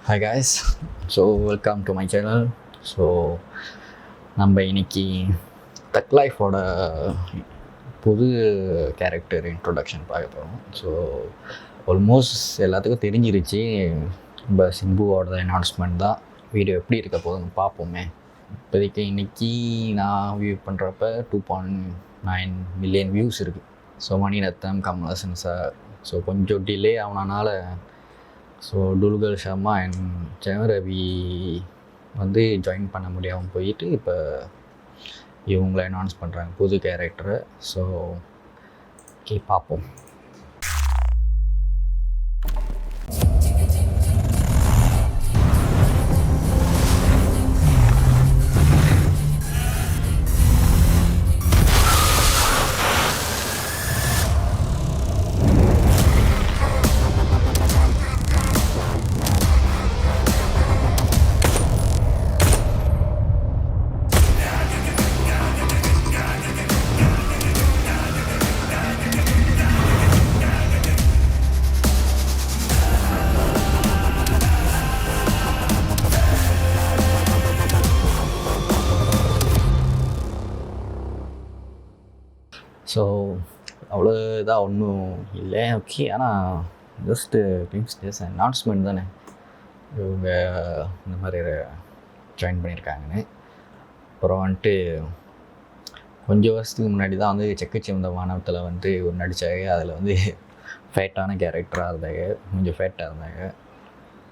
Hi guys. So welcome to my channel. So நம்ம இன்னைக்கு தக் லைஃபோட புது கேரக்டர் இன்ட்ரொடக்ஷன் பார்க்க போகிறோம். ஸோ ஆல்மோஸ்ட் எல்லாத்துக்கும் தெரிஞ்சிருச்சு. நம்ம சிம்புவோட அனௌன்ஸ்மெண்ட் தான். வீடியோ எப்படி இருக்க போகுதுன்னு பார்ப்போமே. இப்போதைக்கு இன்றைக்கி நான் வியூ பண்ணுறப்ப 2.9 மில்லியன் வியூஸ் இருக்குது. So Mani Ratnam, Kamal Haasan sir, so கொஞ்சம் டிலே ஆனனால ஸோ டுல்கர் ஷர்மா அண்ட் ஜெயம் ரவி வந்து ஜாயின் பண்ண முடியாமல் போயிட்டு இப்போ இவங்களை அனௌன்ஸ் பண்ணுறாங்க புது கேரக்டரை. ஸோ ஓகே, பார்ப்போம். ஸோ அவ்வளோ இதாக ஒன்றும் இல்லை. ஓகே, ஆனால் ஜஸ்ட்டு ஜஸ்ட் அனௌன்ஸ்மெண்ட் தானே இவங்க இந்த மாதிரி ஜாயின் பண்ணியிருக்காங்கன்னு. அப்புறம் வந்துட்டு கொஞ்சம் வருஷத்துக்கு முன்னாடி தான் வந்து செக்கச்சிவந்த வானத்தில் வந்து ஒரு நடித்தாங்க. அதில் வந்து ஃபேட்டான கேரக்டராக இருந்தாங்க, கொஞ்சம் ஃபேட்டாக இருந்தாங்க.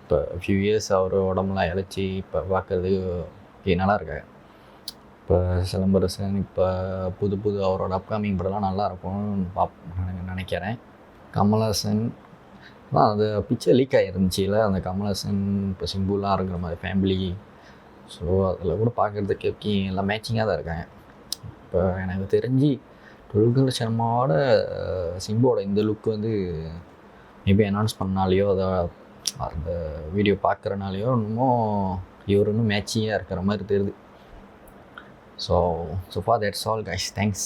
இப்போ ஃபியூ இயர்ஸ் அவர் உடம்புலாம் இழைச்சி இப்போ பார்க்குறதுக்கு நல்லா இருக்காங்க. இப்போ சிலம்பரசன் இப்போ புது அவரோட அப்கமிங் படம்லாம் நல்லாயிருக்கும் நினைக்கிறேன். கமல்ஹாசன் தான் அது பிக்சர் லீக் ஆகிருந்துச்சில்ல, அந்த கமல்ஹாசன் இப்போ சிம்புலாம் இருக்கிற மாதிரி ஃபேமிலி. ஸோ அதில் கூட பார்க்குறதுக்கு எல்லாம் மேட்சிங்காக தான் இருக்காங்க. இப்போ எனக்கு தெரிஞ்சு டுல்கர் ஷர்மாவோட சிம்புவோட இந்த லுக் வந்து மேபி அனௌன்ஸ் பண்ணாலேயோ அந்த வீடியோ பார்க்குறனாலையோ இன்னமும் இவர் இன்னும் மேட்சிங்காக இருக்கிற மாதிரி தெரியுது. So far that's all guys. Thanks.